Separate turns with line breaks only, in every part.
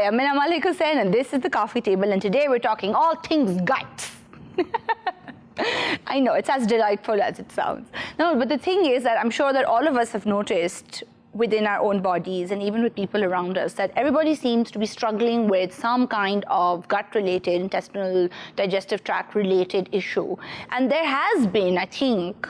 Hi, I'm Mina Malik Hussain, and this is the Coffee Table, and today we're talking all things guts. I know, it's as delightful as it sounds. No, but the thing is that I'm sure that all of us have noticed within our own bodies and even with people around us that everybody seems to be struggling with some kind of gut-related, intestinal, digestive tract-related issue. And there has been, I think,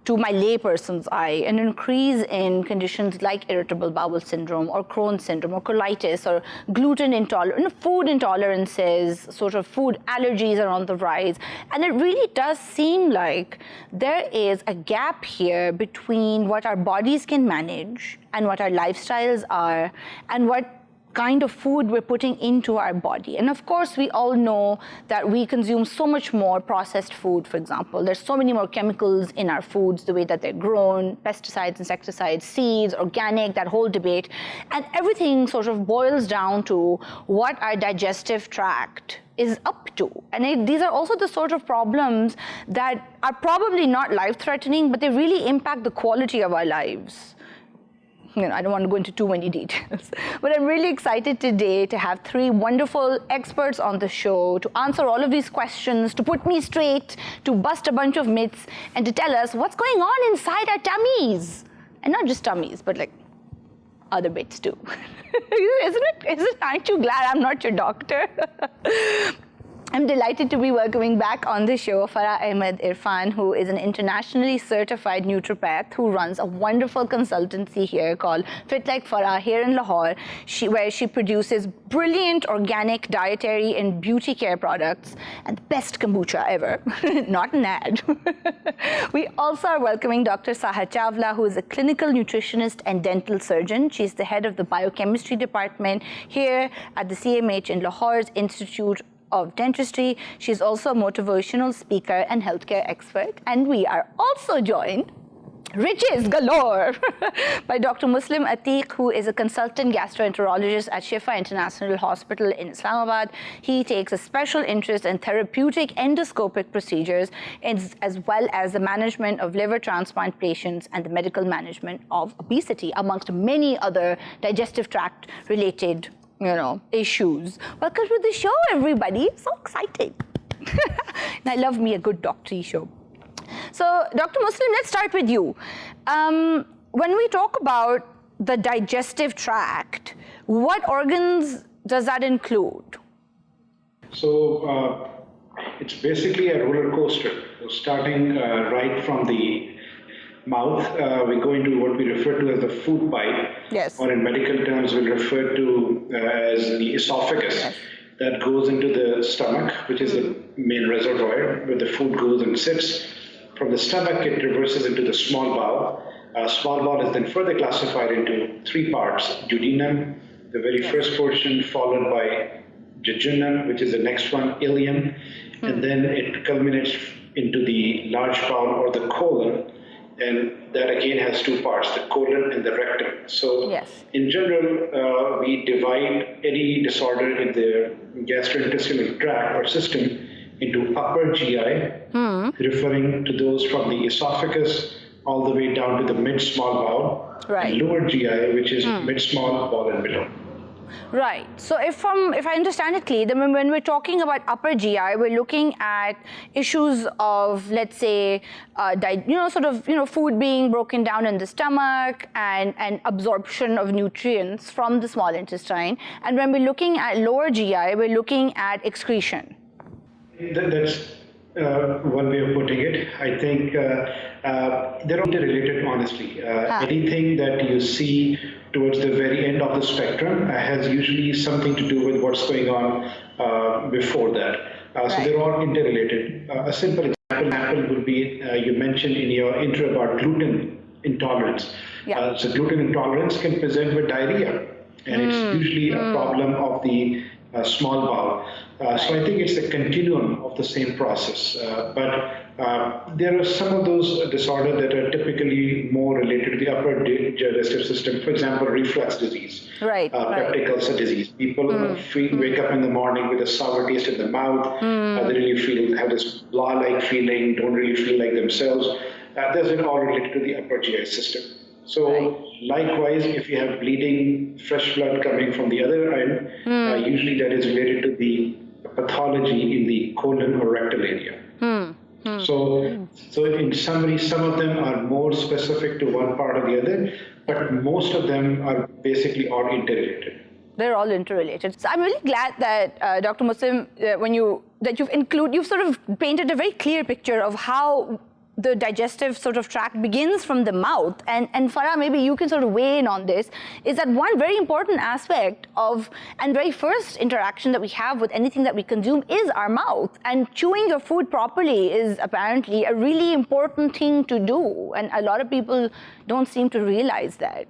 to my layperson's eye, an increase in conditions like irritable bowel syndrome or Crohn's syndrome or colitis or gluten intolerance, food intolerances, sort of food allergies are on the rise. And it really does seem like there is a gap here between what our bodies can manage and what our lifestyles are and what kind of food we're putting into our body. And of course, we all know that we consume so much more processed food, for example. There's so many more chemicals in our foods, the way that they're grown, pesticides, insecticides, seeds, organic, that whole debate. And everything sort of boils down to what our digestive tract is up to. And these are also the sort of problems that are probably not life-threatening, but they really impact the quality of our lives. I don't want to go into too many details, but I'm really excited today to have three wonderful experts on the show to answer all of these questions, to put me straight, to bust a bunch of myths, and to tell us what's going on inside our tummies. And not just tummies, but like other bits too. Aren't you glad I'm not your doctor? I'm delighted to be welcoming back on the show Farah Ahmed Irfan, who is an internationally certified naturopath who runs a wonderful consultancy here called Fit Like Farah here in Lahore, where she produces brilliant organic dietary and beauty care products and the best kombucha ever, not an ad. We also are welcoming Dr. Saha Chawla, who is a clinical nutritionist and dental surgeon. She's the head of the biochemistry department here at the CMH in Lahore's Institute of Dentistry. She's also a motivational speaker and healthcare expert. And we are also joined, riches galore, by Dr. Muslim Atiq, who is a consultant gastroenterologist at Shifa International Hospital in Islamabad. He takes a special interest in therapeutic endoscopic procedures, as well as the management of liver transplant patients and the medical management of obesity, amongst many other digestive tract related issues. Welcome to the show, everybody. So exciting. And I love me a good doctor show. So, Dr. Muslim, let's start with you. When we talk about the digestive tract, what organs does that include?
So, it's basically a roller coaster. So starting right from the mouth, we go into what we refer to as the food pipe,
yes,
or in medical terms we'll refer to as the esophagus. Yes. That goes into the stomach, which is the main reservoir where the food goes and sits. From the stomach, it reverses into the small bowel. Small bowel is then further classified into three parts: duodenum, the very first portion, followed by jejunum, which is the next one, ileum, and then it culminates into the large bowel or the colon. And that again has two parts, the colon and the rectum. So yes, in general, we divide any disorder in the gastrointestinal tract or system into upper GI, referring to those from the esophagus all the way down to the mid-small bowel, right, and lower GI, which is mid-small bowel and below.
Right. So if I understand it clearly, then when we're talking about upper GI, we're looking at issues of, let's say, food being broken down in the stomach and absorption of nutrients from the small intestine. And when we're looking at lower GI, we're looking at excretion.
That's one way of putting it. I think they're interrelated, honestly. Anything that you see towards the very end of the spectrum has usually something to do with what's going on before that. So they're all interrelated. A simple example would be, you mentioned in your intro about gluten intolerance. Yeah. So gluten intolerance can present with diarrhea, and it's usually a problem of the small bowel. So I think it's a continuum of the same process. But there are some of those disorders that are typically more related to the upper digestive system. For example, reflux disease, peptic ulcer disease. People wake up in the morning with a sour taste in the mouth. They really have this blah-like feeling, don't really feel like themselves. Those are all related to the upper GI system. So likewise, if you have bleeding, fresh blood coming from the other end, usually that is related to the pathology in the colon or rectal area. So in summary, some of them are more specific to one part or the other, but most of them are basically all interrelated.
They're all interrelated. So I'm really glad that Dr. Muslim, you've sort of painted a very clear picture of how the digestive sort of tract begins from the mouth. And Farah, maybe you can sort of weigh in on this, is that one very important aspect of, and very first interaction that we have with anything that we consume is our mouth. And chewing your food properly is apparently a really important thing to do. And a lot of people don't seem to realize that.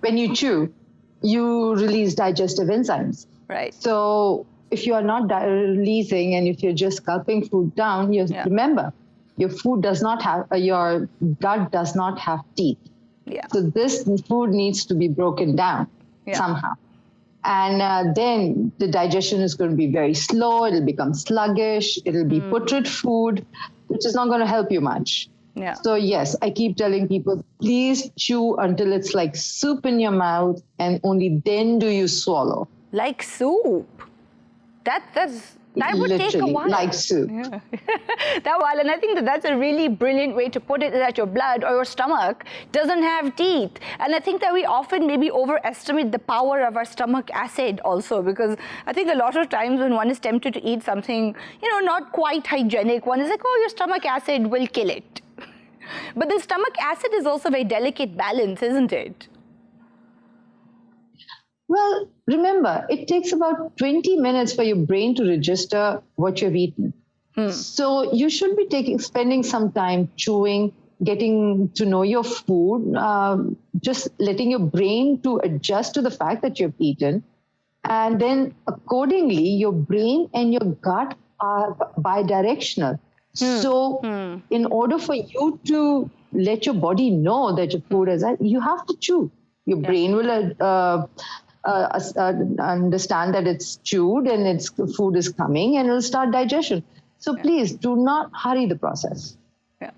When you chew, you release digestive enzymes.
Right.
So if you are not releasing and if you're just gulping food down, remember, your food does not have, your gut does not have teeth.
Yeah.
So this food needs to be broken down somehow. And then the digestion is going to be very slow. It'll become sluggish. It'll be putrid food, which is not going to help you much.
Yeah.
So yes, I keep telling people, please chew until it's like soup in your mouth, and only then do you swallow.
Like soup. That would take a while.
Like soup.
Yeah. And I think that's a really brilliant way to put it, is that your blood or your stomach doesn't have teeth. And I think that we often maybe overestimate the power of our stomach acid also, because I think a lot of times when one is tempted to eat something, not quite hygienic, one is like, oh, your stomach acid will kill it. But the stomach acid is also a very delicate balance, isn't it?
Well, remember, it takes about 20 minutes for your brain to register what you've eaten. So you should be spending some time chewing, getting to know your food, just letting your brain to adjust to the fact that you've eaten. And then accordingly, your brain and your gut are bidirectional. So in order for you to let your body know that your food is, you have to chew. Your brain will understand that it's chewed and its food is coming, and it'll start digestion. So please do not hurry the process.
Yeah,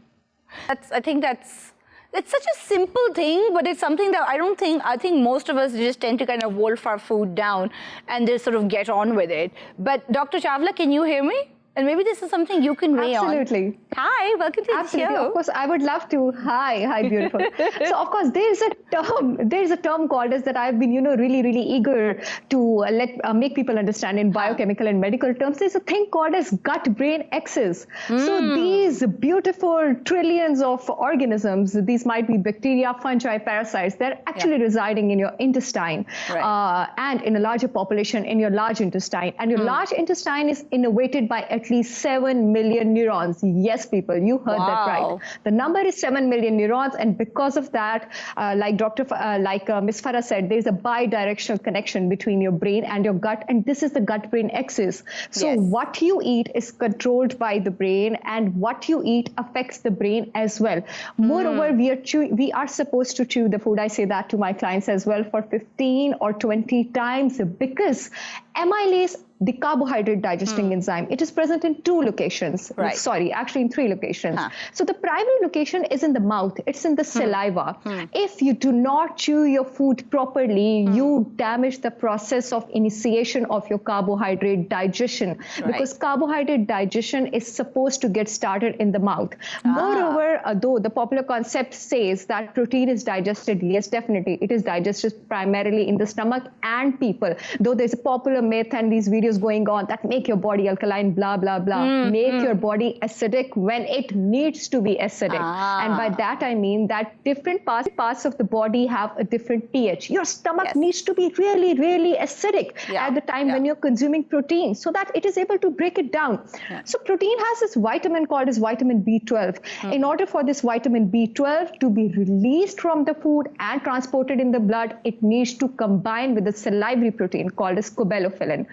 I think it's such a simple thing, but it's something that I think most of us just tend to kind of wolf our food down and just sort of get on with it. But Dr. Chawla, can you hear me? And maybe this is something you can weigh on.
Absolutely.
Hi, welcome to the show.
Of course, I would love to. Hi, beautiful. So, of course, there is a term called as that I've been, really eager to make people understand in biochemical and medical terms. There's a thing called as gut-brain axis. So these beautiful trillions of organisms, these might be bacteria, fungi, parasites, they're actually residing in your intestine and in a larger population in your large intestine. And your large intestine is innervated by at least 7 million neurons. Yes, people, you heard that right. The number is 7 million neurons, and because of that, like Ms. Farah said, there's a bidirectional connection between your brain and your gut, and this is the gut-brain axis. So what you eat is controlled by the brain, and what you eat affects the brain as well. Moreover, we are supposed to chew the food. I say that to my clients as well, for 15 or 20 times, because amylase, the carbohydrate digesting enzyme, it is present in 2 locations. Sorry, actually in 3 locations. So the primary location is in the mouth. It's in the saliva. If you do not chew your food properly, you damage the process of initiation of your carbohydrate digestion, because carbohydrate digestion is supposed to get started in the mouth. Moreover, though the popular concept says that protein is digested, yes, definitely, it is digested primarily in the stomach and people. Though there's a popular myth and these videos going on that make your body alkaline, blah, blah, blah. Make your body acidic when it needs to be acidic. And by that, I mean that different parts of the body have a different pH. Your stomach needs to be really, really acidic at the time when you're consuming protein, so that it is able to break it down. So protein has this vitamin called as vitamin B12. In order for this vitamin B12 to be released from the food and transported in the blood, it needs to combine with the salivary protein called as cobalamin.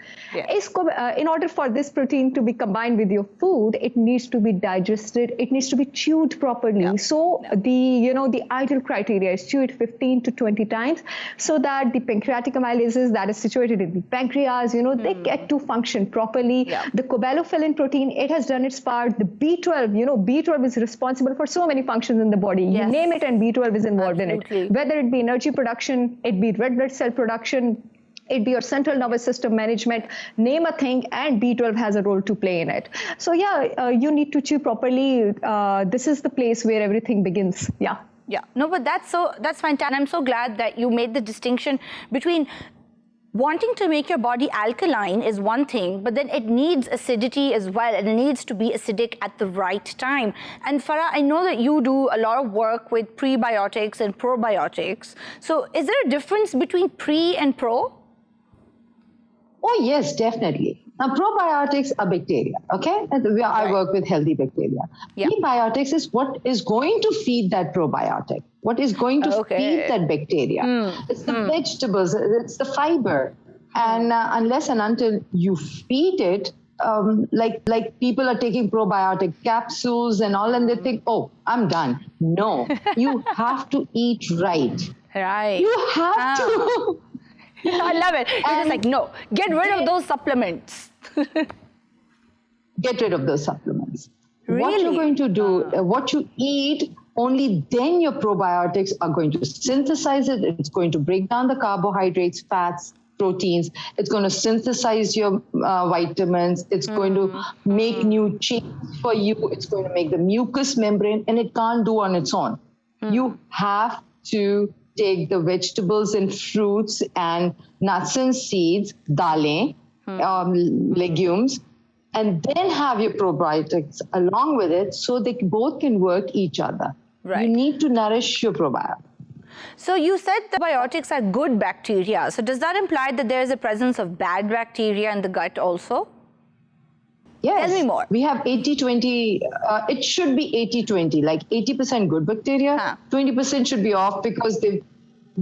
in order for this protein to be combined with your food, it needs to be digested. It needs to be chewed properly.
Yeah.
So the ideal criteria is chew it 15 to 20 times so that the pancreatic amylases that is situated in the pancreas, they get to function properly.
Yeah.
The cobalamin protein, it has done its part. The B12, B12 is responsible for so many functions in the body.
Yes.
You name it and B12 is involved
Absolutely.
in it. Whether it be energy production, it be red blood cell production, it be your central nervous system management, name a thing, and B12 has a role to play in it. So you need to chew properly. This is the place where everything begins. Yeah.
Yeah. No, but that's fantastic. I'm so glad that you made the distinction between wanting to make your body alkaline is one thing, but then it needs acidity as well, and it needs to be acidic at the right time. And Farah, I know that you do a lot of work with prebiotics and probiotics. So is there a difference between pre and pro?
Oh, yes, definitely. Now, probiotics are bacteria, okay? I work with healthy bacteria.
Yeah.
Prebiotics is what is going to feed that probiotic, what is going to feed that bacteria. It's the vegetables, it's the fiber. And unless and until you feed it, like people are taking probiotic capsules and all, and they think, oh, I'm done. No, you have to eat right.
Right.
You have to.
I love it. You're just like, no, get rid of those supplements.
Get rid of those supplements.
Really?
What you're going to do, what you eat, only then your probiotics are going to synthesize it. It's going to break down the carbohydrates, fats, proteins. It's going to synthesize your vitamins. It's going to make new chains for you. It's going to make the mucous membrane, and it can't do on its own. You have to take the vegetables and fruits and nuts and seeds, dalein, legumes, and then have your probiotics along with it so they both can work each other.
Right.
You need to nourish your probiotics.
So you said the probiotics are good bacteria. So does that imply that there is a presence of bad bacteria in the gut also?
Yes.
Tell me more.
We have 80-20, it should be 80-20, like 80% good bacteria, 20% should be off because they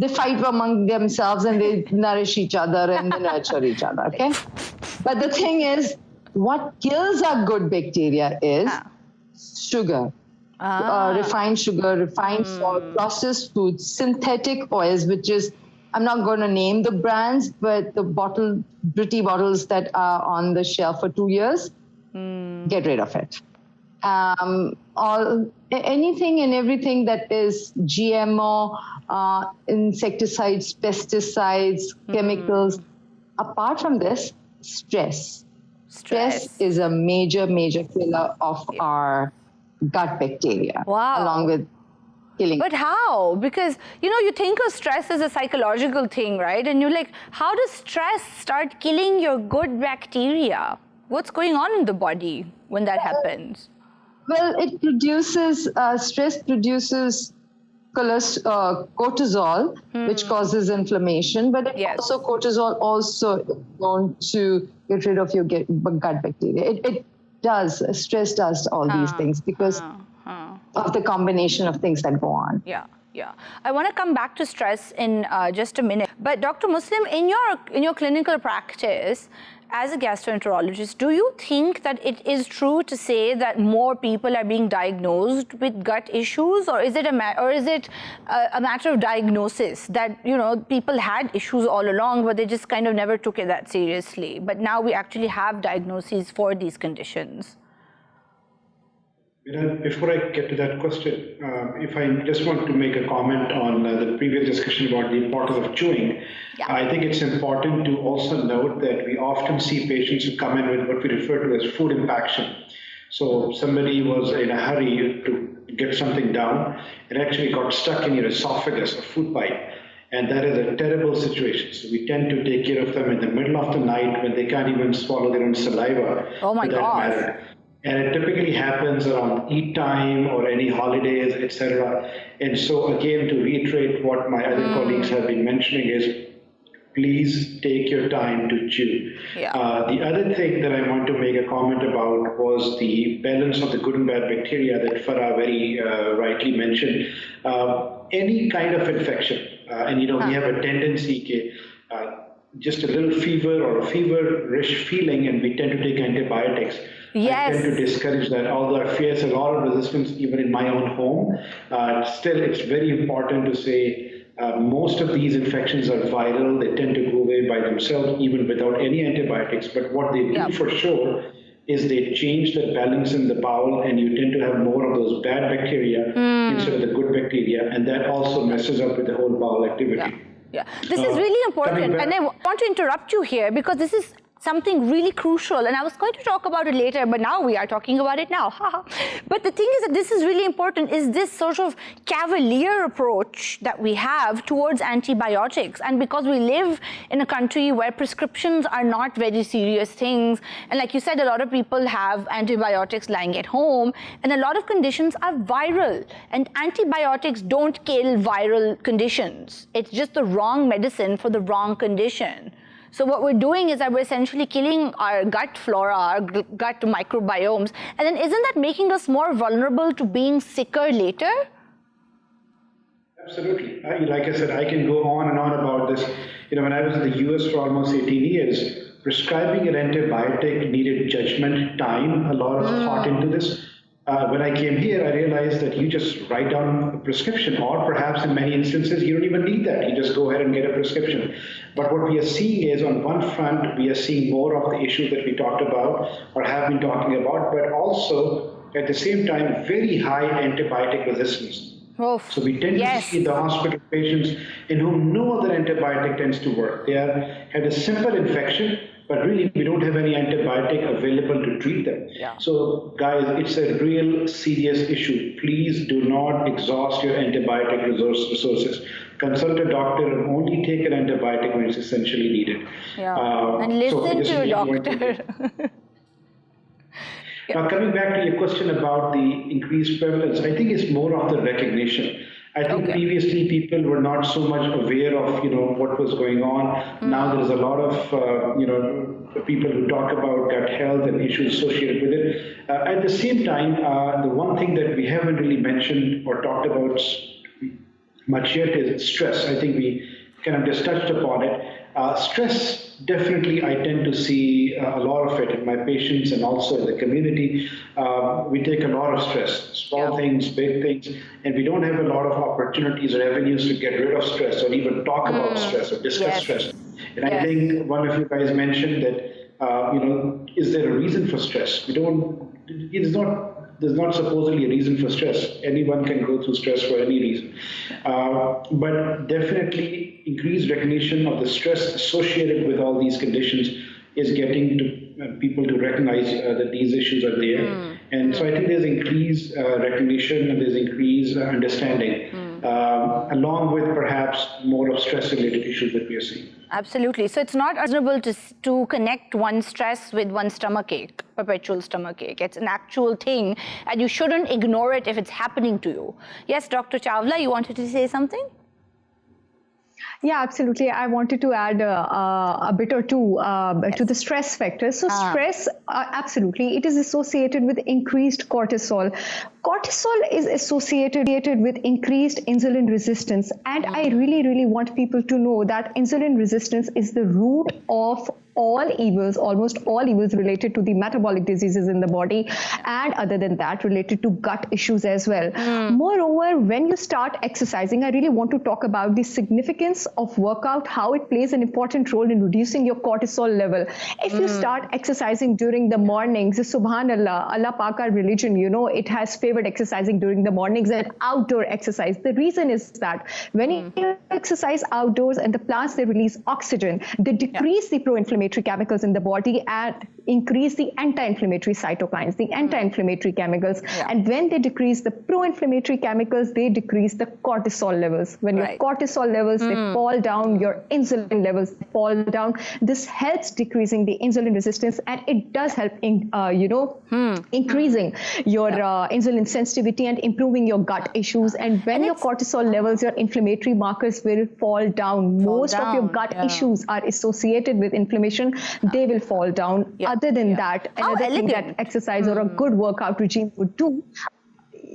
fight among themselves and they nourish each other and they nurture each other, okay? But the thing is, what kills our good bacteria is sugar, refined sugar, refined salt, processed foods, synthetic oils, which is, I'm not going to name the brands, but the pretty bottles that are on the shelf for 2 years, get rid of it. Anything and everything that is GMO, insecticides, pesticides, chemicals. Apart from this, stress. Stress is a major, major killer of our gut bacteria.
Wow.
Along with killing.
But how? Because, you think of stress as a psychological thing, right? And you're like, how does stress start killing your good bacteria? What's going on in the body when that happens?
Well, it produces, stress produces cortisol, which causes inflammation, but cortisol also is known to get rid of your gut bacteria. It does, stress does all these things because of the combination of things that go on.
Yeah. I want to come back to stress in just a minute. But Dr. Muslim, in your clinical practice, as a gastroenterologist, do you think that it is true to say that more people are being diagnosed with gut issues, or is it a matter of diagnosis that people had issues all along, but they just kind of never took it that seriously? But now we actually have diagnoses for these conditions.
Before I get to that question, if I just want to make a comment on the previous discussion about the importance of chewing, I think it's important to also note that we often see patients who come in with what we refer to as food impaction. So somebody was in a hurry to get something down and actually got stuck in your esophagus or food pipe. And that is a terrible situation. So we tend to take care of them in the middle of the night when they can't even swallow their own saliva.
Oh my God.
And it typically happens around eat time or any holidays, etc. And so again, to reiterate what my other colleagues have been mentioning is, please take your time to chew. The other thing that I want to make a comment about was the balance of the good and bad bacteria that Farah very rightly mentioned. Any kind of infection, and we have a tendency just a little fever or a feverish feeling, and we tend to take antibiotics.
Yes.
I tend to discourage that, although I face a lot of resistance even in my own home. Still, it's very important to say most of these infections are viral. They tend to go away by themselves even without any antibiotics. But what they do for sure is they change the balance in the bowel, and you tend to have more of those bad bacteria instead of the good bacteria, and that also messes up with the whole bowel activity.
Yeah, this is really important, and I want to interrupt you here because this is something really crucial, and I was going to talk about it later, but now we are talking about it now. But the thing is that this is really important, is this sort of cavalier approach that we have towards antibiotics. And because we live in a country where prescriptions are not very serious things, and like you said, a lot of people have antibiotics lying at home, and a lot of conditions are viral, and antibiotics don't kill viral conditions. It's just the wrong medicine for the wrong condition. So what we're doing is that we're essentially killing our gut flora, our gut microbiomes, and then isn't that making us more vulnerable to being sicker later?
Absolutely. Like I said, I can go on and on about this. When I was in the US for almost 18 years, prescribing an antibiotic needed judgment, time, a lot of thought into this. When I came here, I realized that you just write down a prescription, or perhaps in many instances, you don't even need that. You just go ahead and get a prescription. But what we are seeing is, on one front, we are seeing more of the issues that we talked about or have been talking about, but also, at the same time, very high antibiotic resistance. So we tend to see the hospital patients in whom no other antibiotic tends to work. They had a simple infection, but really we don't have any antibiotic available to treat them. So guys, it's a real serious issue. Please do not exhaust your antibiotic resources. Consult a doctor and only take an antibiotic when it's essentially needed.
And listen to your doctor.
Now, coming back to your question about the increased prevalence, I think it's more of the recognition. I think previously people were not so much aware of, what was going on. Now there's a lot of, people who talk about gut health and issues associated with it. At the same time, the one thing that we haven't really mentioned or talked about much yet is stress. I think we kind of just touched upon it. Stress, definitely, I tend to see a lot of it in my patients and also in the community. We take a lot of stress, small things, big things, and we don't have a lot of opportunities or avenues to get rid of stress or even talk about stress or discuss stress. And I think one of you guys mentioned that, is there a reason for stress? There's not supposedly a reason for stress. Anyone can go through stress for any reason. But definitely increased recognition of the stress associated with all these conditions is getting to people to recognize that these issues are there. And so I think there's increased recognition and there's increased understanding, along with perhaps more of stress-related issues that we are seeing.
Absolutely. So it's not reasonable to connect one stress with one stomachache, perpetual stomachache. It's an actual thing, and you shouldn't ignore it if it's happening to you. Yes, Dr. Chawla, you wanted to say something?
Yeah, absolutely. I wanted to add a bit or two to the stress factors. So stress, absolutely, it is associated with increased cortisol. Cortisol is associated with increased insulin resistance. And I really, really want people to know that insulin resistance is the root of all evils, almost all evils related to the metabolic diseases in the body, and other than that, related to gut issues as well. Moreover, when you start exercising, I really want to talk about the significance of workout, how it plays an important role in reducing your cortisol level. If you start exercising during the mornings, subhanallah, Allah Pak, our religion, it has favored exercising during the mornings and outdoor exercise. The reason is that when you exercise outdoors and the plants, they release oxygen, they decrease the pro-inflammatory chemicals in the body and increase the anti-inflammatory cytokines, the anti-inflammatory chemicals. And when they decrease the pro-inflammatory chemicals, they decrease the cortisol levels. When your cortisol levels, they fall down, your insulin levels fall down. This helps decreasing the insulin resistance, and it does help in, increasing your insulin sensitivity and improving your gut issues. And when your cortisol levels, your inflammatory markers will fall down. Most of your gut issues are associated with inflammation. They will fall down. Other than that, another thing that exercise or a good workout regime would do,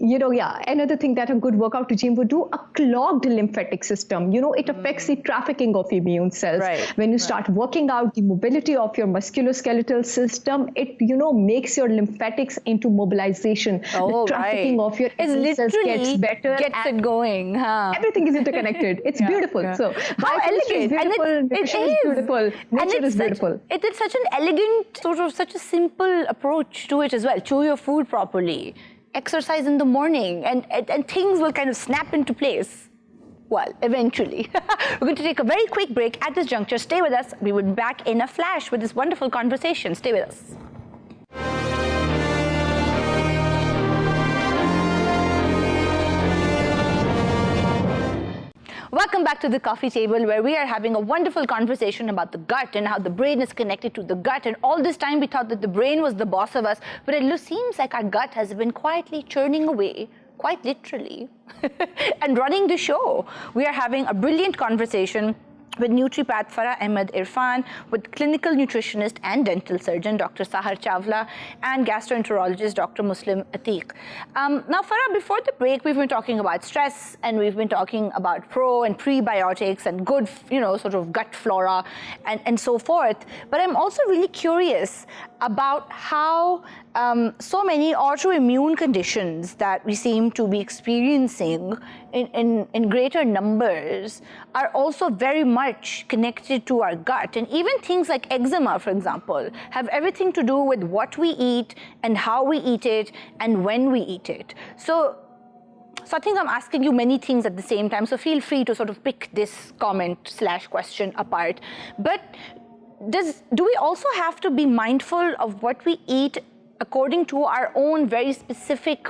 another thing that a good workout regime would do, a clogged lymphatic system. It affects the trafficking of immune cells.
Right.
When you start working out the mobility of your musculoskeletal system, it, makes your lymphatics into mobilization. The trafficking of your immune cells gets better.
Gets it going. Huh?
Everything is interconnected. It's beautiful.
Yeah.
So
how elegant.
Is beautiful, nutrition is beautiful, nature is beautiful.
It is such an elegant, such a simple approach to it as well. Chew your food properly. Exercise in the morning, and things will kind of snap into place. Well, eventually. We're going to take a very quick break at this juncture. Stay with us. We will be back in a flash with this wonderful conversation. Stay with us. Welcome back to the coffee table, where we are having a wonderful conversation about the gut and how the brain is connected to the gut. And all this time we thought that the brain was the boss of us, but it seems like our gut has been quietly churning away, quite literally, and running the show. We are having a brilliant conversation with Nutripath Farah Ahmed Irfan, with clinical nutritionist and dental surgeon Dr. Sahar Chawla, and gastroenterologist Dr. Muslim Atiq. Now, Farah, before the break, we've been talking about stress, and we've been talking about pro and prebiotics and good, sort of gut flora and so forth. But I'm also really curious about how so many autoimmune conditions that we seem to be experiencing in greater numbers are also very much connected to our gut. And even things like eczema, for example, have everything to do with what we eat and how we eat it and when we eat it. So I think I'm asking you many things at the same time, so feel free to sort of pick this comment/question apart. But do we also have to be mindful of what we eat according to our own very specific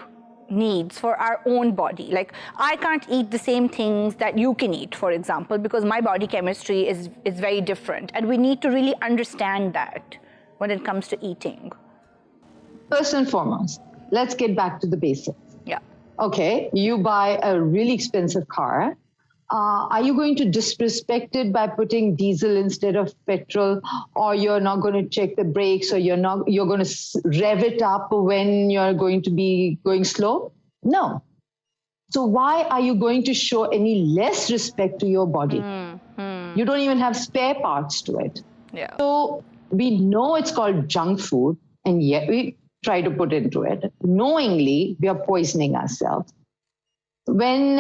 needs for our own body? Like, I can't eat the same things that you can eat, for example, because my body chemistry is very different, and we need to really understand that when it comes to eating.
First and foremost, let's get back to the basics.
Yeah.
Okay, you buy a really expensive car. Are you going to disrespect it by putting diesel instead of petrol, or you're not going to check the brakes, or you're going to rev it up when you're going to be going slow? No. So why are you going to show any less respect to your body? You don't even have spare parts to it.
Yeah.
So we know it's called junk food, and yet we try to put into it. Knowingly, we are poisoning ourselves. When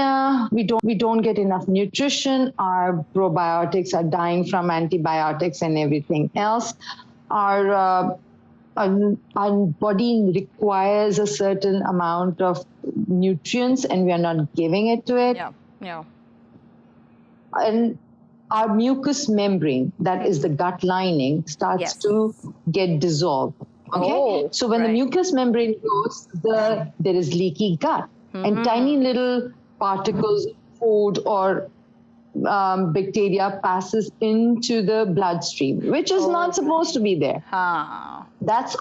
we don't get enough nutrition, our probiotics are dying from antibiotics and everything else. Our body requires a certain amount of nutrients, and we are not giving it to it.
Yeah.
And our mucous membrane, that is the gut lining, starts to get dissolved. Okay. So when the mucous membrane goes, there is leaky gut. And tiny little particles of food or bacteria passes into the bloodstream, which is not supposed to be there. That's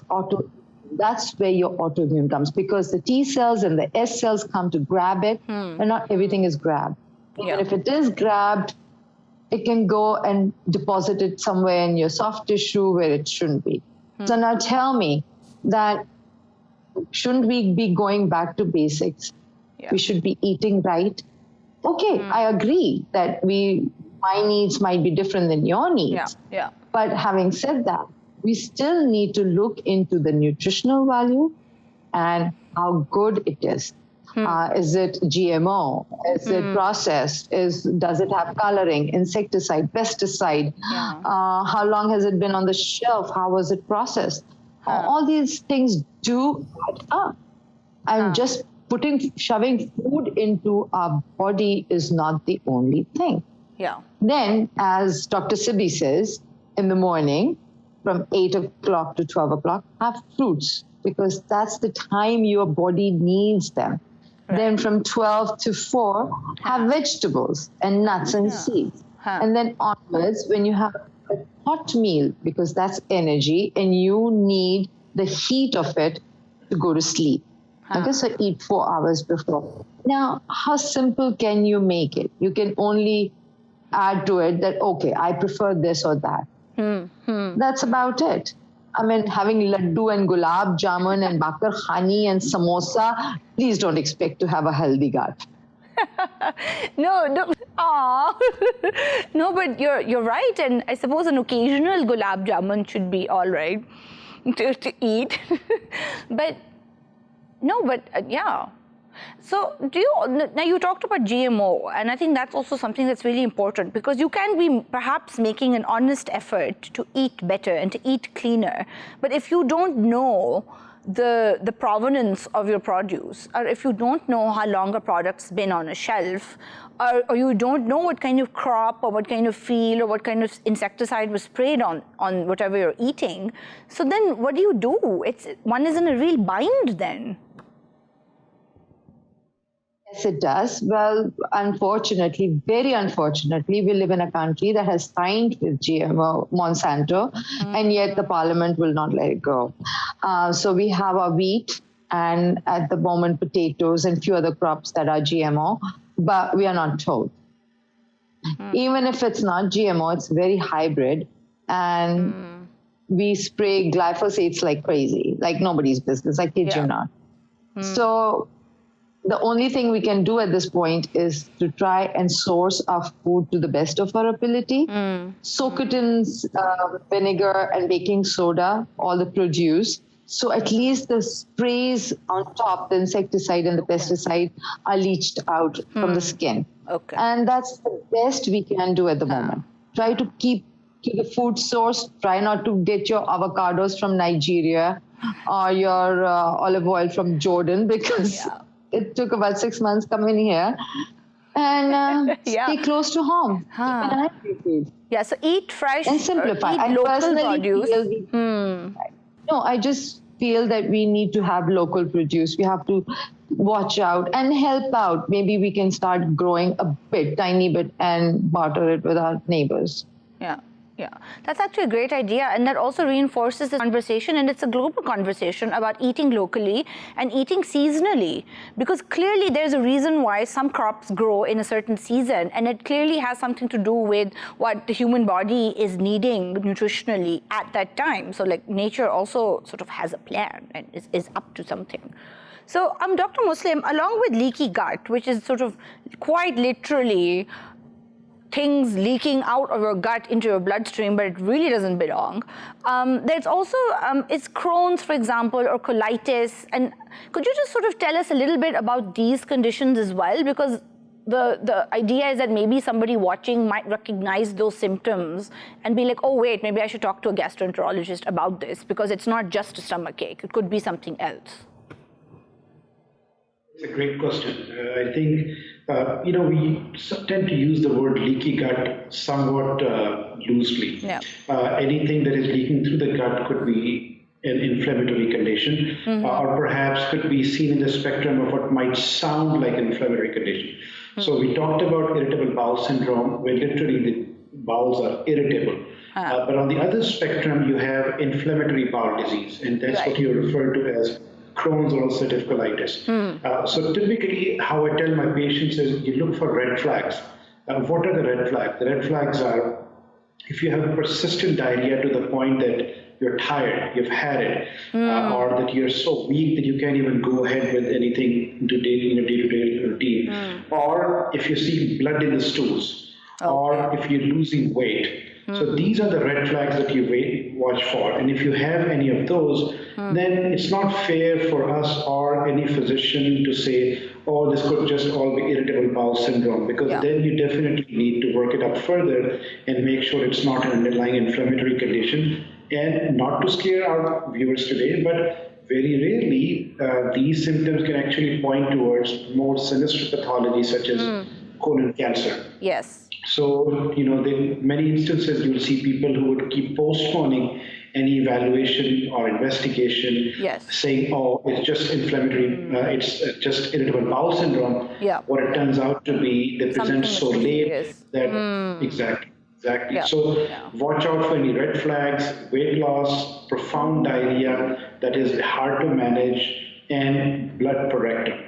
where your autoimmune comes, because the T cells and the S cells come to grab it, and not everything is grabbed. And if it is grabbed, it can go and deposit it somewhere in your soft tissue where it shouldn't be. So now tell me that, shouldn't we be going back to basics? We should be eating right. Okay, I agree that my needs might be different than your needs. But having said that, we still need to look into the nutritional value and how good it is. Is it GMO? Is it processed? Does it have coloring, insecticide, pesticide? How long has it been on the shelf? How was it processed? All these things do add up. And just shoving food into our body is not the only thing. Then, as Dr. Sibi says, in the morning, from 8 o'clock to 12 o'clock, have fruits, because that's the time your body needs them. Then from 12 to 4, have vegetables and nuts and seeds. And then onwards, when you have a hot meal, because that's energy, and you need the heat of it to go to sleep. Okay, so eat 4 hours before. Now, how simple can you make it? You can only add to it that, okay, I prefer this or that. That's about it. I mean, having laddu and gulab jamun and bakar khani and samosa, please don't expect to have a healthy gut.
No. Aw. No, but you're right, and I suppose an occasional gulab jamun should be all right to eat. But yeah. So now you talked about GMO, and I think that's also something that's really important, because you can be perhaps making an honest effort to eat better and to eat cleaner, but if you don't know the provenance of your produce, or if you don't know how long a product's been on a shelf, or you don't know what kind of crop or what kind of field or what kind of insecticide was sprayed on whatever you're eating, so then what do? One is in a real bind then.
Yes, it does. Well, unfortunately, very unfortunately, we live in a country that has signed with GMO, Monsanto, and yet the parliament will not let it go. So we have our wheat and at the moment potatoes and few other crops that are GMO, but we are not told. Even if it's not GMO, it's very hybrid, and we spray glyphosates like crazy, like nobody's business. I kid you not. So the only thing we can do at this point is to try and source our food to the best of our ability. Soak it in vinegar and baking soda, all the produce. So at least the sprays on top, the insecticide and the pesticide, are leached out from the skin.
Okay.
And that's the best we can do at the moment. Try to keep to the food source. Try not to get your avocados from Nigeria or your olive oil from Jordan, because it took about 6 months coming here. And stay close to home.
Yeah, so eat fresh
and simplify.
Eat local produce.
No, I just feel that we need to have local produce. We have to watch out and help out. Maybe we can start growing a bit, tiny bit, and barter it with our neighbors.
Yeah, that's actually a great idea, and that also reinforces this conversation, and it's a global conversation about eating locally and eating seasonally, because clearly there's a reason why some crops grow in a certain season, and it clearly has something to do with what the human body is needing nutritionally at that time. So like nature also sort of has a plan and is up to something. So Dr. Muslim, along with leaky gut, which is sort of quite literally things leaking out of your gut into your bloodstream, but it really doesn't belong. There's also, it's Crohn's, for example, or colitis. And could you just sort of tell us a little bit about these conditions as well? Because the idea is that maybe somebody watching might recognize those symptoms and be like, oh, wait, maybe I should talk to a gastroenterologist about this, because it's not just a stomachache. It could be something else.
It's a great question. I think, we tend to use the word leaky gut somewhat loosely.
Yeah.
Anything that is leaking through the gut could be an inflammatory condition, or perhaps could be seen in the spectrum of what might sound like an inflammatory condition. So we talked about irritable bowel syndrome, where literally the bowels are irritable. But on the other spectrum, you have inflammatory bowel disease, and that's what you refer to as Crohn's or ulcerative colitis. So typically how I tell my patients is you look for red flags. What are the red flags? The red flags are if you have persistent diarrhea to the point that you're tired, you've had it, or that you're so weak that you can't even go ahead with anything in your day-to-day routine, or if you see blood in the stools, or if you're losing weight. So these are the red flags that you watch for. And if you have any of those, then it's not fair for us or any physician to say, oh, this could just all be irritable bowel syndrome, because then you definitely need to work it up further and make sure it's not an underlying inflammatory condition. And not to scare our viewers today, but very rarely these symptoms can actually point towards more sinister pathology such as colon cancer.
Yes.
So, in many instances, you'll see people who would keep postponing any evaluation or investigation, saying, oh, it's just inflammatory, it's just irritable bowel syndrome. What it turns out to be, they present so late that, exactly. So watch out for any red flags, weight loss, profound diarrhea that is hard to manage, and blood per rectum.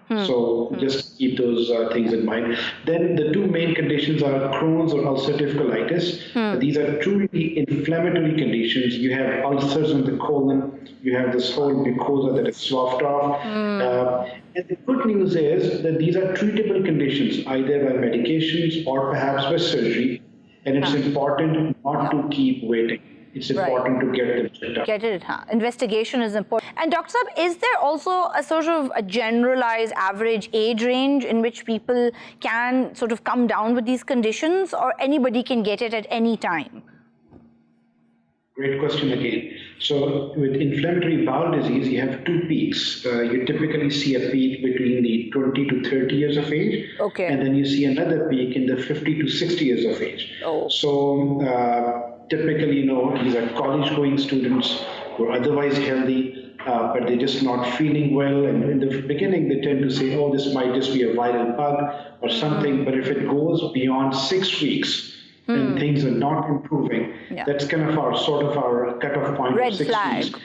So just keep those things in mind. Then the two main conditions are Crohn's or ulcerative colitis. These are truly inflammatory conditions. You have ulcers in the colon, you have this whole mucosa that is sloughed off. And the good news is that these are treatable conditions, either by medications or perhaps by surgery. And it's important not to keep waiting. It's important to get them checked out.
Get it, investigation is important. And Dr. Saab, is there also a sort of a generalized average age range in which people can sort of come down with these conditions, or anybody can get it at any time?
Great question again. So with inflammatory bowel disease, you have two peaks. You typically see a peak between the 20 to 30 years of age.
Okay.
And then you see another peak in the 50 to 60 years of age.
Oh.
So typically, these are college-going students who are otherwise healthy, but they're just not feeling well. And in the beginning, they tend to say, oh, this might just be a viral bug or something. But if it goes beyond 6 weeks, and things are not improving, that's kind of our cutoff point.
Red
of 6
flag.
weeks.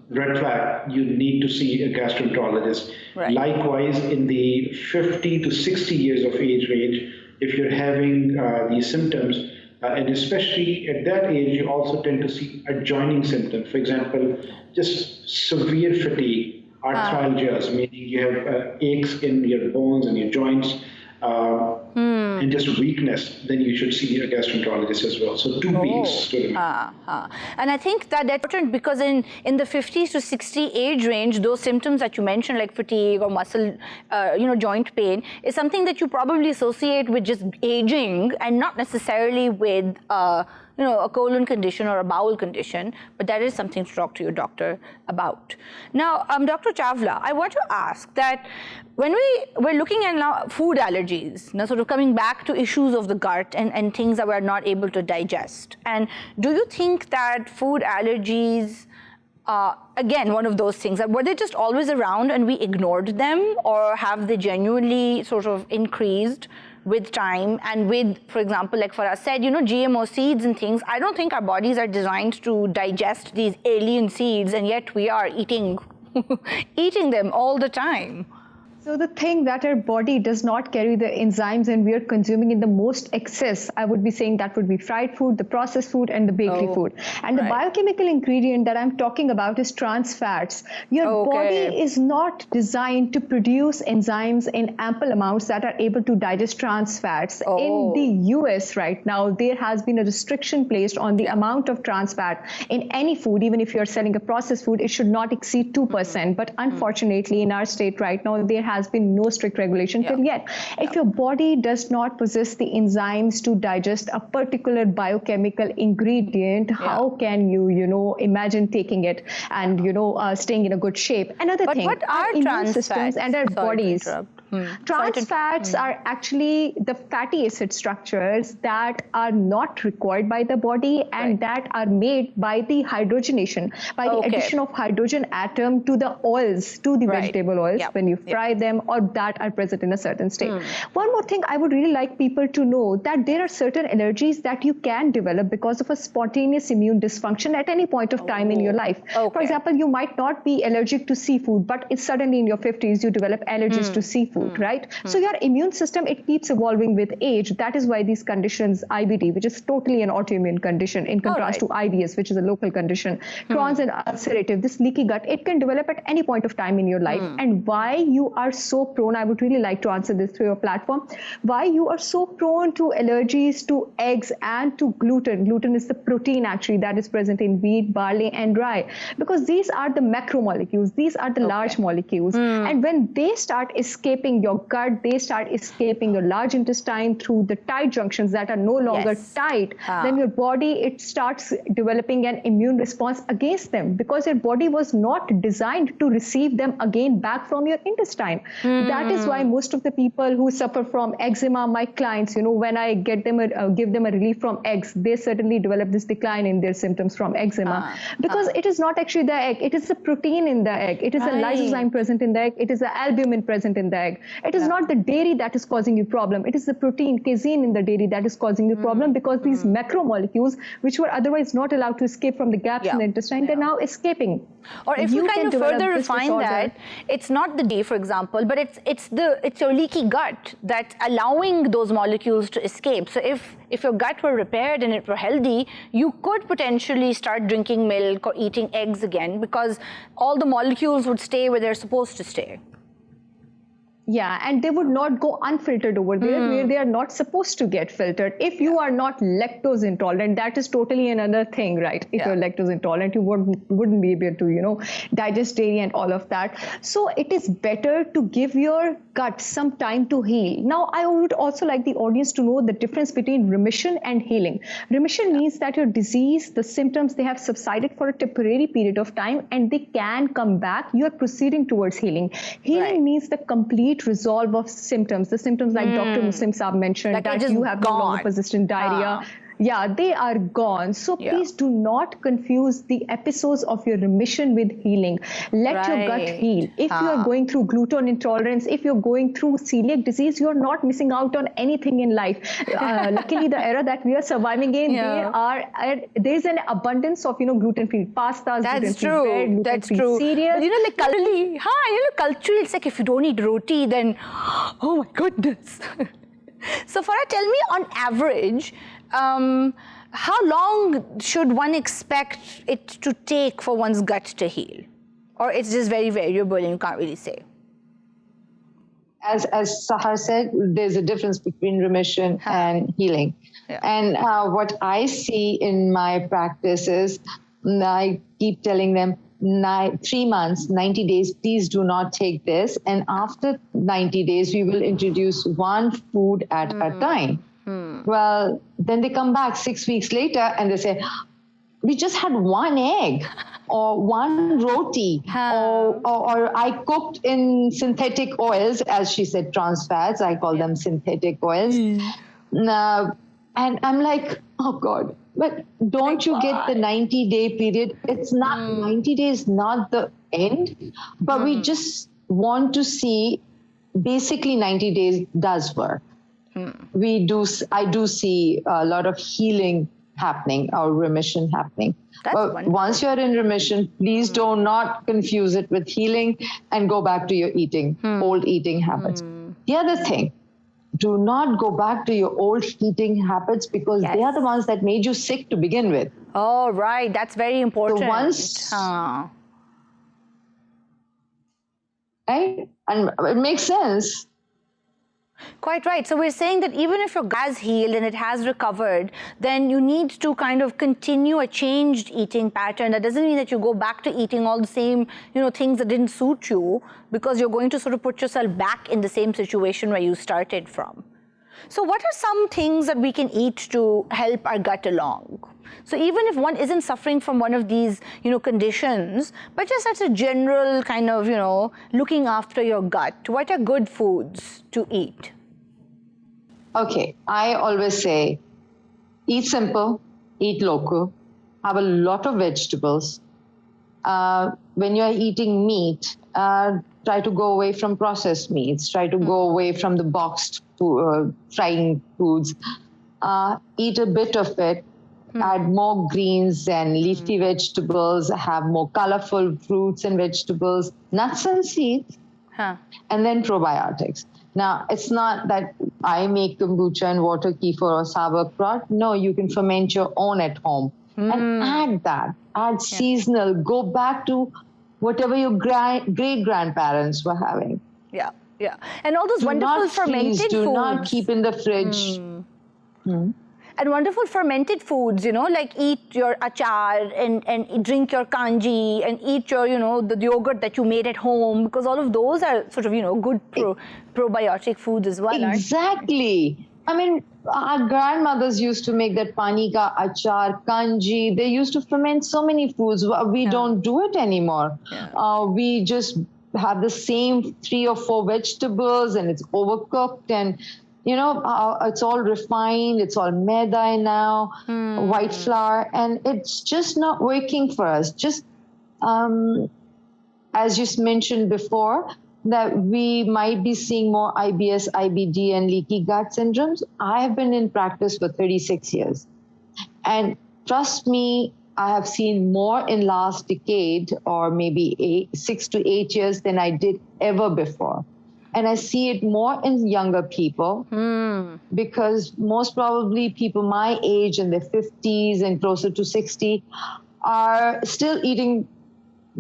Red flag. You need to see a gastroenterologist.
Right.
Likewise, in the 50 to 60 years of age range, if you're having these symptoms, and especially at that age, you also tend to see adjoining symptoms. For example, just severe fatigue, arthralgias, meaning you have aches in your bones and your joints, and just weakness, then you should see a gastroenterologist as well. So two peaks to remember.
And I think that's important because in the 50 to 60 age range, those symptoms that you mentioned, like fatigue or muscle, joint pain, is something that you probably associate with just aging and not necessarily with a colon condition or a bowel condition, but that is something to talk to your doctor about. Now, Dr. Chawla, I want to ask that when we're looking at now food allergies, sort of coming back to issues of the gut and things that we're not able to digest, and do you think that food allergies, again, one of those things, were they just always around and we ignored them, or have they genuinely sort of increased with time and with, for example, like Farah said, GMO seeds and things? I don't think our bodies are designed to digest these alien seeds, and yet we are eating them all the time.
So the thing that our body does not carry the enzymes and we are consuming in the most excess, I would be saying that would be fried food, the processed food, and the bakery food. And the biochemical ingredient that I'm talking about is trans fats. Your body is not designed to produce enzymes in ample amounts that are able to digest trans fats. In the US right now, there has been a restriction placed on the amount of trans fat in any food. Even if you're selling a processed food, it should not exceed 2%. But unfortunately, in our state right now, there has been no strict regulation till yet. If your body does not possess the enzymes to digest a particular biochemical ingredient, how can you, imagine taking it and, staying in a good shape? Another thing,
what are
our immune
trans
systems
fats?
and our bodies. Trans fats are actually the fatty acid structures that are not required by the body and that are made by the hydrogenation, by the addition of hydrogen atom to the oils, to the vegetable oils when you fry them or that are present in a certain state. One more thing I would really like people to know, that there are certain allergies that you can develop because of a spontaneous immune dysfunction at any point of time in your life. For example, you might not be allergic to seafood, but it's suddenly in your 50s you develop allergies to seafood. Right? So your immune system, it keeps evolving with age. That is why these conditions, IBD, which is totally an autoimmune condition in contrast to IBS, which is a local condition, Crohn's and ulcerative, this leaky gut, it can develop at any point of time in your life. And why you are so prone, I would really like to answer this through your platform, why you are so prone to allergies to eggs and to gluten. Gluten is the protein actually that is present in wheat, barley and rye, because these are the macromolecules, these are the large molecules. And when they start escaping your gut, they start escaping your large intestine through the tight junctions that are no longer tight, then your body, it starts developing an immune response against them because your body was not designed to receive them again back from your intestine. That is why most of the people who suffer from eczema, my clients, when I get them give them a relief from eggs, they certainly develop this decline in their symptoms from eczema because it is not actually the egg, it is the protein in the egg, it is a lysozyme present in the egg, it is the albumin present in the egg. It is not the dairy that is causing you problem. It is the protein, casein in the dairy that is causing you problem, because these macromolecules, which were otherwise not allowed to escape from the gaps in the intestine, they're now escaping.
Or if you kind of further refine that, it's not the dairy, for example, but it's your leaky gut that's allowing those molecules to escape. So if your gut were repaired and it were healthy, you could potentially start drinking milk or eating eggs again, because all the molecules would stay where they're supposed to stay.
Yeah, and they would not go unfiltered over there where they are not supposed to get filtered. If you are not lactose intolerant, that is totally another thing, right? If you're lactose intolerant, you wouldn't be able to, digest dairy and all of that. So it is better to give your gut some time to heal. Now, I would also like the audience to know the difference between remission and healing. Remission means that your disease, the symptoms, they have subsided for a temporary period of time and they can come back. You are proceeding towards healing. Healing means the complete resolve of symptoms, the symptoms like Dr. Muslim Saab mentioned, that you have no longer persistent diarrhea. Yeah, they are gone. So please do not confuse the episodes of your remission with healing. Let your gut heal. If you are going through gluten intolerance, if you're going through celiac disease, you're not missing out on anything in life. Luckily, the era that we are surviving in, there's an abundance of, gluten-free pastas, gluten-free bread, gluten-free cereals.
But, culturally, it's like if you don't eat roti, then, oh my goodness. So Farah, tell me, on average, how long should one expect it to take for one's gut to heal? Or it's just very variable and you can't really say?
As Sahar said, there's a difference between remission and healing. And what I see in my practice is, I keep telling them, 3 months, 90 days, please do not take this. And after 90 days, we will introduce one food at a time. Well, then they come back 6 weeks later and they say, we just had one egg or one roti or I cooked in synthetic oils, as she said, trans fats, I call them synthetic oils. And I'm like, oh God, but don't you get the 90-day period? It's not, 90 days, not the end, but we just want to see, basically 90 days does work. I do see a lot of healing happening or remission happening. But once you're in remission, please do not confuse it with healing and go back to your old eating habits. The other thing, do not go back to your old eating habits, because they are the ones that made you sick to begin with.
Oh, right. That's very important.
So once, right? And it makes sense.
Quite right. So we're saying that even if your gut has healed and it has recovered, then you need to kind of continue a changed eating pattern. That doesn't mean that you go back to eating all the same, things that didn't suit you, because you're going to sort of put yourself back in the same situation where you started from. So what are some things that we can eat to help our gut along? So even if one isn't suffering from one of these, conditions, but just as a general kind of, looking after your gut, what are good foods to eat?
Okay, I always say, eat simple, eat local, have a lot of vegetables. When you're eating meat, try to go away from processed meats, try to go away from the boxed frying foods. Eat a bit of it. Add more greens and leafy vegetables, have more colorful fruits and vegetables, nuts and seeds, and then probiotics. Now, it's not that I make kombucha and water kefir or sauerkraut. No, you can ferment your own at home and add that. Add seasonal. Go back to whatever your great-grandparents were having.
Yeah. And all those wonderful fermented foods.
Do not keep in the fridge.
And wonderful fermented foods, like eat your achar and drink your kanji and eat your, the yogurt that you made at home, because all of those are sort of, good probiotic foods as well.
Exactly. I mean, our grandmothers used to make that pani ka achar, kanji. They used to ferment so many foods. We don't do it anymore. We just have the same 3 or 4 vegetables and it's overcooked and it's all refined, it's all maida now, white flour, and it's just not working for us. Just as you mentioned before, that we might be seeing more IBS, IBD, and leaky gut syndromes. I have been in practice for 36 years. And trust me, I have seen more in last decade or maybe 6 to 8 years than I did ever before. And I see it more in younger people because most probably people my age in their 50s and closer to 60 are still eating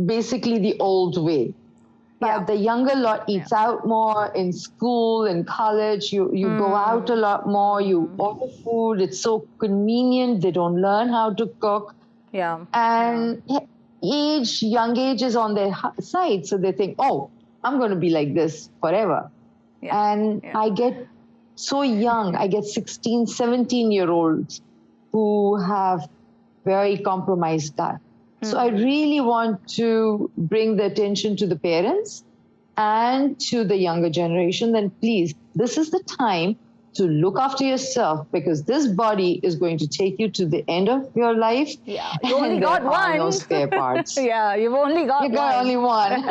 basically the old way. But the younger lot eats out more in school, in college. You go out a lot more. You order food. It's so convenient. They don't learn how to cook.
Yeah.
And young age is on their side. So they think, oh, I'm going to be like this forever. And I get so young. I get 16, 17-year-olds who have very compromised gut. So I really want to bring the attention to the parents and to the younger generation. Then please, this is the time to look after yourself because this body is going to take you to the end of your life.
Yeah, you only got one.
No spare parts.
Yeah, you've only got one.
You got only one.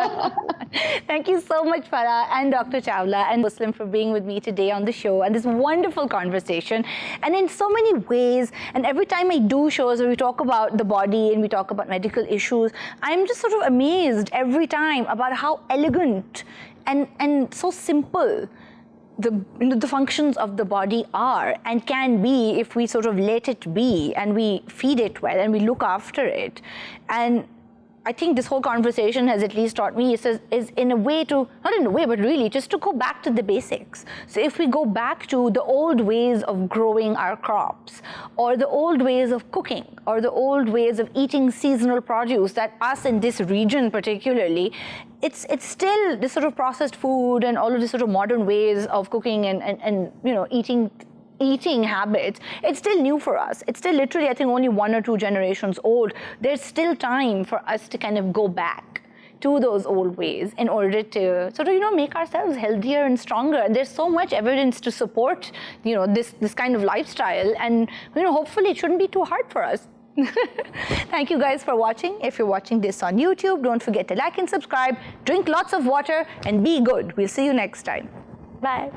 Thank you so much, Farah and Dr. Chawla and Muslim for being with me today on the show and this wonderful conversation. And in so many ways, and every time I do shows where we talk about the body and we talk about medical issues, I'm just sort of amazed every time about how elegant and so simple the functions of the body are and can be if we sort of let it be and we feed it well and we look after it. And I think this whole conversation has at least taught me is in a way to, not in a way, but really just to go back to the basics. So if we go back to the old ways of growing our crops or the old ways of cooking or the old ways of eating seasonal produce that us in this region particularly, it's still this sort of processed food and all of this sort of modern ways of cooking and you know, eating habits, it's still new for us. It's still literally, I think, only 1 or 2 generations old. There's still time for us to kind of go back to those old ways in order to sort of, you know, make ourselves healthier and stronger. And there's so much evidence to support, you know, this kind of lifestyle. And, you know, hopefully it shouldn't be too hard for us. Thank you guys for watching. If you're watching this on YouTube, don't forget to like and subscribe, drink lots of water, and be good. We'll see you next time. Bye.